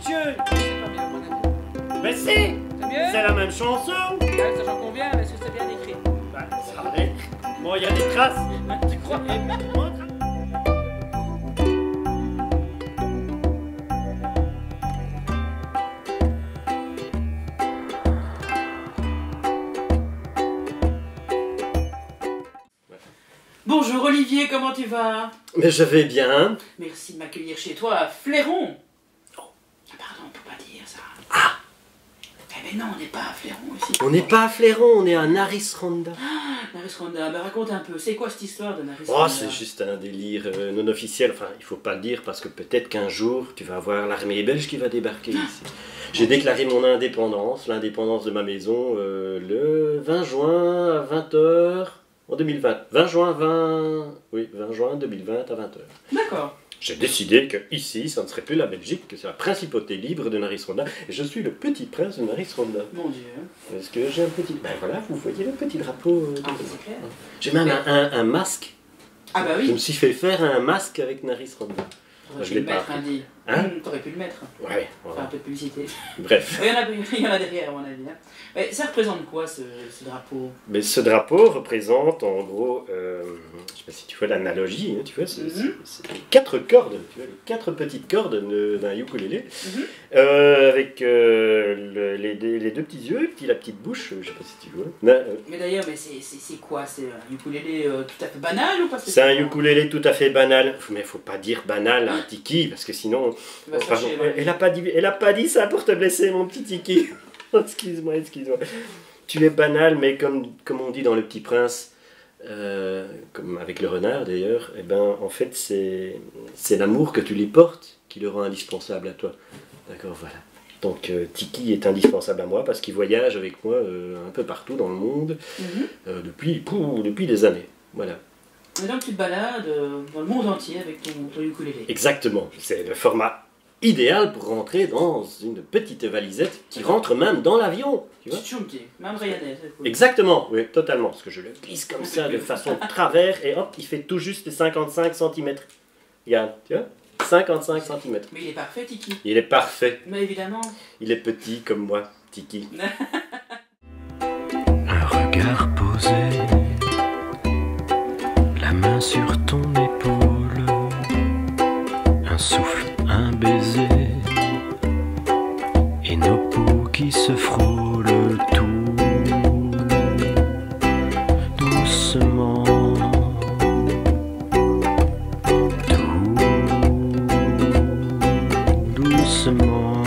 monsieur. C'est pas bien, à mon avis. Mais si, C'est mieux? c'est la même chanson. Ouais, ça j'en conviens, mais est-ce que c'est bien écrit? Bah, ça va être. Bon, il y a des traces. Tu crois? Bonjour Olivier, comment tu vas? Mais je vais bien. Merci de m'accueillir chez toi à Fléron. Oh, pardon, on peut pas dire ça. Ah, Eh ben non, on n'est pas à Fléron ici. on n'est pas à Fléron, on est à Narisronda. Naris Ronda, ben raconte un peu, c'est quoi cette histoire de Naris Oh, Ronda? c'est juste un délire non officiel. Enfin, il faut pas le dire parce que peut-être qu'un jour, tu vas avoir l'armée belge qui va débarquer ici. J'ai déclaré mon indépendance, l'indépendance de ma maison, le 20 juin à 20h en 2020. 20 juin 2020 à 20h. D'accord. J'ai décidé que ici, ça ne serait plus la Belgique, que c'est la principauté libre de Narisronda. Et je suis le petit prince de Narisronda. Mon Dieu. Parce que j'ai un petit... Ben voilà, vous voyez le petit drapeau. Ah, c'est clair. J'ai même un masque. Ah bah Je me oui. suis fait faire un masque avec Narisronda. T'aurais je pu l'ai le pas mettre, appris. Andy. Hein? T'aurais pu le mettre. Ouais, Faire un voilà. peu de publicité. Bref. Il y en a derrière, à mon avis. Hein. Mais ça représente quoi, ce drapeau? Mais ce drapeau représente en gros, je sais pas si tu vois l'analogie, hein, tu vois, c'est les 4 cordes, tu vois, les 4 petites cordes d'un ukulélé, avec les 2 petits yeux et puis la petite bouche, je sais pas si tu vois. Mais d'ailleurs, mais c'est quoi? C'est un ukulélé tout à fait banal ou pas? C'est un ukulélé tout à fait banal, mais faut pas dire banal à un tiki, parce que sinon... Tu vas Oh, pardon, chercher, ouais. elle a pas dit ça pour te blesser, mon petit tiki. Excuse-moi. Tu es banal, mais comme on dit dans Le Petit Prince, comme avec le renard d'ailleurs, eh ben, en fait, c'est l'amour que tu lui portes qui le rend indispensable à toi. D'accord, voilà. Donc Tiki est indispensable à moi parce qu'il voyage avec moi un peu partout dans le monde depuis des années. Voilà. Et donc tu te balades dans le monde entier avec ton ukulélé. Exactement. C'est le format idéal pour rentrer dans une petite valisette qui rentre même dans l'avion. Tu vois? Chunky, même Ryanair. c'est cool. Exactement, oui, totalement. Parce que je le glisse comme ça de façon de travers et hop, il fait tout juste les 55 cm. Regarde, tu vois? 55 cm. Mais il est parfait, Tiki. Il est parfait. Mais évidemment. Il est petit comme moi, Tiki. Un regard posé, la main sur ton épaule, un souffle, un baiser, et nos peaux qui se frôlent tout doucement, tout doucement,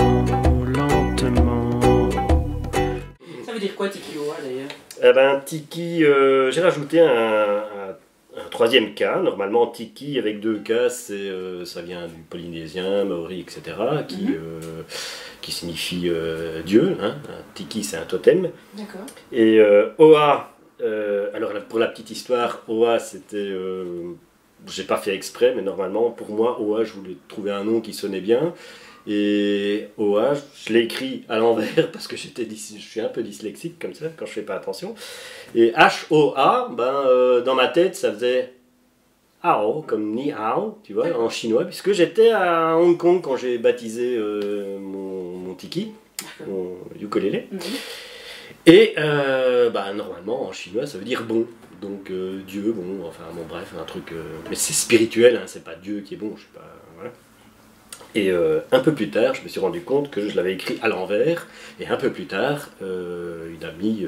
lentement. Ça veut dire quoi, Tiki Oa, d'ailleurs? Eh ben, Tiki, j'ai rajouté un 3e K. Normalement, Tiki avec 2 K, ça vient du polynésien, maori, etc., qui signifie Dieu. Hein. Tiki, c'est un totem. D'accord. Et Oa, alors pour la petite histoire, Oa, c'était... j'ai pas fait exprès, mais normalement, pour moi, Oa, je voulais trouver un nom qui sonnait bien. Et Oa, je l'ai écrit à l'envers parce que je suis un peu dyslexique comme ça quand je fais pas attention. Et H-O-A, dans ma tête ça faisait Hao, comme Ni Hao, tu vois, en chinois, puisque j'étais à Hong Kong quand j'ai baptisé mon tiki, mon ukulélé. Et normalement en chinois ça veut dire bon. Donc Dieu, bon, enfin bon bref, un truc... mais c'est spirituel, hein, c'est pas Dieu qui est bon, je sais pas... Voilà. Et un peu plus tard, je me suis rendu compte que je l'avais écrit à l'envers. Et un peu plus tard, une amie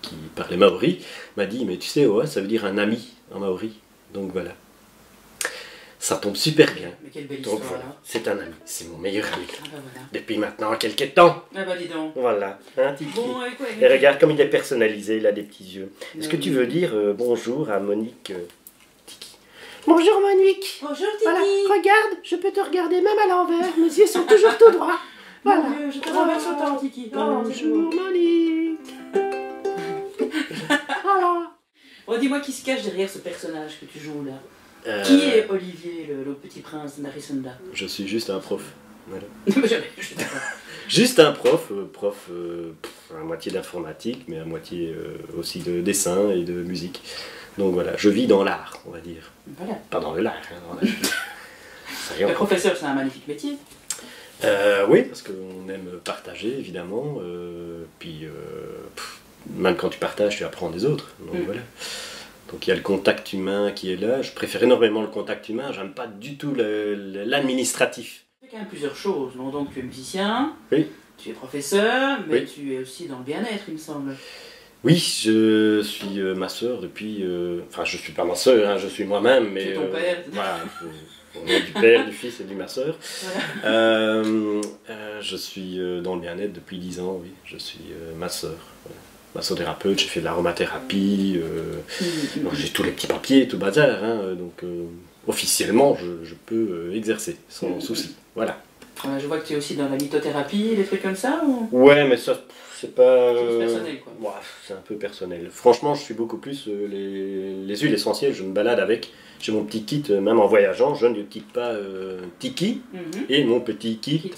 qui parlait maori m'a dit « Mais tu sais, Oa, ça veut dire un ami en maori. » Donc voilà. Ça tombe super bien. Mais quelle belle Donc histoire, voilà, là. c'est un ami, c'est mon meilleur ami. Ah bah voilà. Depuis maintenant quelques temps. Ah bah dis donc. Voilà, hein, Tiki. Bon, et quoi? Et regarde comme il est personnalisé, il a des petits yeux. Est-ce que Oui. tu veux dire bonjour à Monique Tiki? Bonjour Monique. Bonjour, Tiki. Voilà, regarde, je peux te regarder même à l'envers, mes yeux sont toujours tout droits. Voilà. Mon Dieu, je te renverse autant, Tiki. Oh, c'est Bonjour beau. Monique. Voilà. Bon, dis-moi qui se cache derrière ce personnage que tu joues là. Qui est Olivier, le petit prince Narisonda? Je suis juste un prof. Voilà. Je sais pas. Juste un prof, à moitié d'informatique, mais à moitié aussi de dessin et de musique. Donc voilà, je vis dans l'art, on va dire. Voilà. Pas dans le l'art, hein, dans l'art. Ça y est, Le encore. professeur, c'est un magnifique métier. Oui, parce qu'on aime partager, évidemment. Même quand tu partages, tu apprends des autres. Donc voilà. Donc il y a le contact humain qui est là. Je préfère énormément le contact humain. J'aime pas du tout l'administratif. Tu fais quand même plusieurs choses, non? Donc tu es musicien, Oui. tu es professeur, mais Oui. tu es aussi dans le bien-être, il me semble. Oui, je suis masseur depuis... Enfin, je suis pas masseur, hein, je suis moi-même, mais... C'est ton père. Voilà, on est du père, du fils et du masseur. Voilà. Je suis dans le bien-être depuis 10 ans, oui. Je suis masseur. Massothérapeute, j'ai fait de l'aromathérapie, j'ai tous les petits papiers, tout le bazar, hein, donc officiellement je peux exercer sans souci. Voilà. Je vois que tu es aussi dans la lithothérapie, des trucs comme ça ou... Ouais, mais ça, c'est pas. C'est personnel, quoi. Ouais, c'est un peu personnel. Franchement, je suis beaucoup plus les huiles essentielles, je me balade avec. J'ai mon petit kit, même en voyageant, je ne quitte pas Tiki et mon petit kit.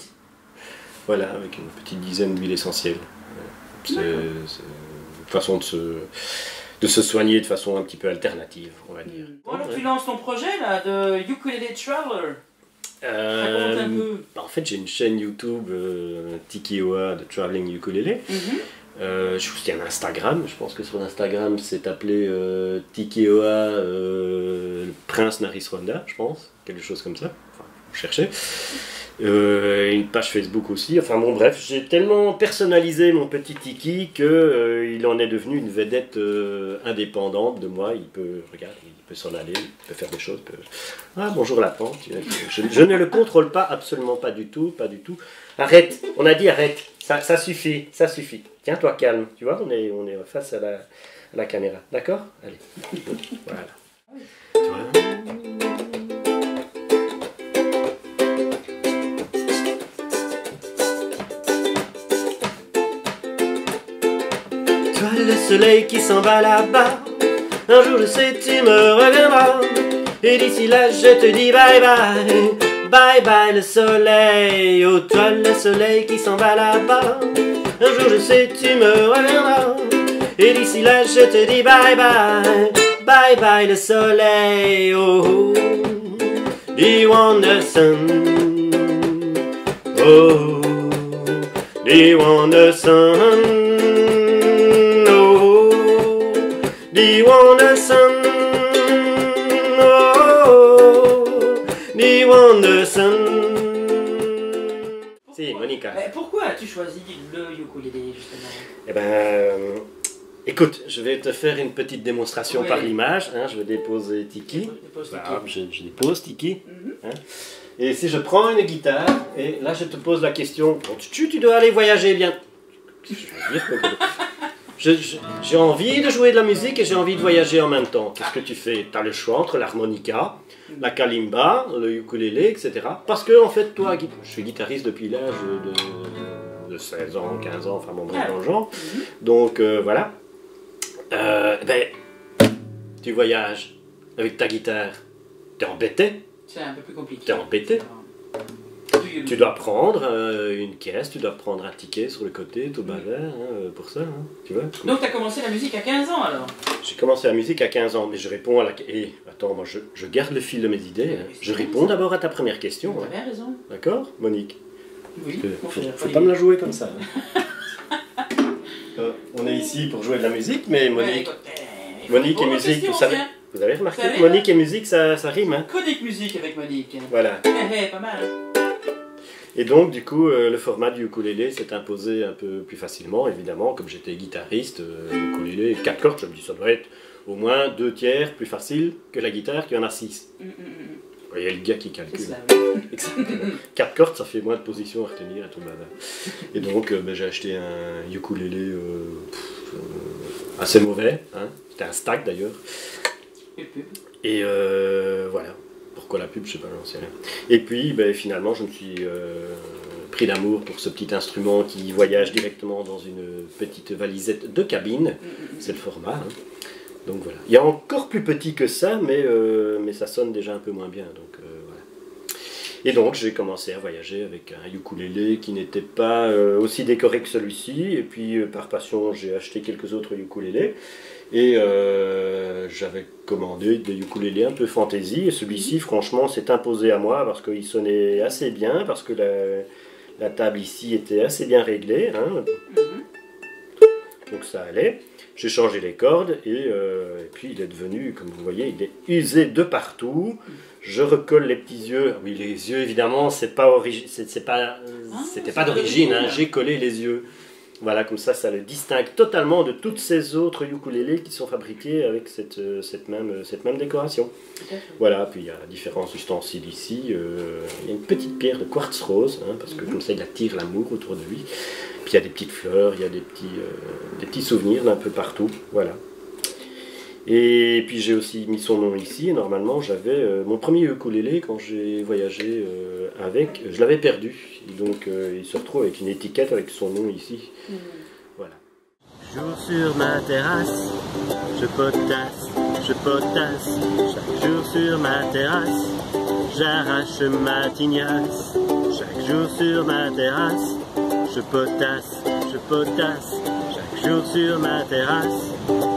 Voilà, avec une petite dizaine d'huiles essentielles. C'est une façon de se soigner de façon un petit peu alternative, on va dire. Bon, alors tu lances ton projet là de Ukulele Traveler. Raconte un peu. En fait, j'ai une chaîne YouTube Tiki Oa de Traveling Ukulele. Je suis aussi un Instagram, je pense que sur Instagram c'est appelé Tiki Oa le Prince Nariswanda, je pense, quelque chose comme ça. Enfin, vous cherchez. Une page Facebook aussi, enfin bon bref, j'ai tellement personnalisé mon petit Tiki que il en est devenu une vedette indépendante de moi. Il peut, regarde, il peut s'en aller, il peut faire des choses. Ah bonjour la pente, je ne le contrôle pas, absolument pas du tout, pas du tout. Arrête, on a dit arrête, ça suffit, ça suffit. Tiens-toi calme, tu vois, on est face à la caméra, d'accord? Allez, voilà. Tu vois. Le soleil qui s'en va là-bas, un jour je sais tu me reviendras, et d'ici là je te dis bye bye, bye bye le soleil, oh toi le soleil qui s'en va là-bas, un jour je sais tu me reviendras, et d'ici là je te dis bye bye, bye bye le soleil, oh do you want the sun, oh do you want the sun. Do you want the sun? Oh, do you want the sun? Si, Monica. Mais pourquoi as-tu choisi le ukulélé justement? Eh ben, écoute, je vais te faire une petite démonstration Oui. par l'image. Hein, je vais déposer Tiki. Dépose Tiki. Voilà, je dépose Tiki. Hein. Et si je prends une guitare, et là je te pose la question, bon, tu dois aller voyager bien. Qu'est-ce que je veux dire? J'ai envie de jouer de la musique et j'ai envie de voyager en même temps. Qu'est-ce que tu fais? Tu as le choix entre l'harmonica, la kalimba, le ukulélé, etc. Parce que, en fait, toi, je suis guitariste depuis l'âge de 16 ans, 15 ans, enfin bon, bref, dans le genre. Donc, voilà. Ben, tu voyages avec ta guitare. T'es embêté. C'est un peu plus compliqué. T'es embêté. Tu dois prendre une caisse, tu dois prendre un ticket sur le côté, tout bazar, hein, pour ça, hein, tu vois. Donc tu as commencé la musique à 15 ans alors? J'ai commencé la musique à 15 ans, mais je réponds à la... Et attends, moi je garde le fil de mes idées. Hein. Je réponds d'abord à ta première question. Tu Hein. avais raison. D'accord, Monique? Oui. Faut pas me la jouer comme ça. Hein. On est ici pour jouer de la musique, mais Monique... Monique et musique, vous avez remarqué que Monique et musique, ça rime, hein? Chronique musique avec Monique. Voilà. Pas mal. Et donc, du coup, le format du ukulélé s'est imposé un peu plus facilement, évidemment, comme j'étais guitariste, ukulélé, 4 cordes, je me dis ça doit être au moins 2 tiers plus facile que la guitare qui en a 6. Vous voyez le gars qui calcule. Exactement. 4 cordes, ça fait moins de positions à retenir et tout le bazar. Et donc, j'ai acheté un ukulélé assez mauvais, hein. C'était un stack d'ailleurs. Et voilà. Pourquoi la pub, je sais pas, j'en sais rien. Et puis, finalement, je me suis pris d'amour pour ce petit instrument qui voyage directement dans une petite valisette de cabine. C'est le format. Hein. Donc voilà. Il y a encore plus petit que ça, mais ça sonne déjà un peu moins bien. Donc voilà. Et donc, j'ai commencé à voyager avec un ukulélé qui n'était pas aussi décoré que celui-ci. Et puis, par passion, j'ai acheté quelques autres ukulélés. Et j'avais commandé des ukulélés un peu fantaisie, et celui-ci franchement s'est imposé à moi parce qu'il sonnait assez bien, parce que La table ici était assez bien réglée, hein. Donc ça allait. J'ai changé les cordes et puis il est devenu, comme vous voyez, il est usé de partout. Je recolle les petits yeux. Oui, les yeux évidemment, c'était pas d'origine, hein. J'ai collé les yeux. Voilà, comme ça le distingue totalement de toutes ces autres ukulélés qui sont fabriqués avec cette même décoration. Voilà, puis il y a différents ustensiles ici. Il y a une petite pierre de quartz rose, hein, parce que comme ça il attire l'amour autour de lui. Puis il y a des petites fleurs, il y a des petits souvenirs d'un peu partout. Voilà. Et puis j'ai aussi mis son nom ici. Et normalement j'avais mon premier ukulélé quand j'ai voyagé avec, je l'avais perdu. Donc il se retrouve avec une étiquette avec son nom ici. Voilà. Jour sur ma terrasse, je potasse. Chaque jour sur ma terrasse, j'arrache ma tignasse. Chaque jour sur ma terrasse, je potasse. Chaque jour sur ma terrasse,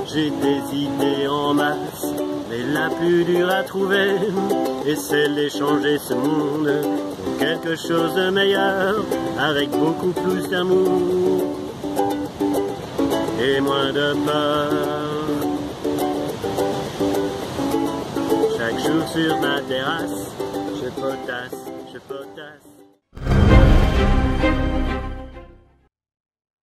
j'ai des idées en masse. Mais la plus dure à trouver est celle d'échanger ce monde pour quelque chose de meilleur, avec beaucoup plus d'amour et moins de peur. Chaque jour sur ma terrasse, je potasse.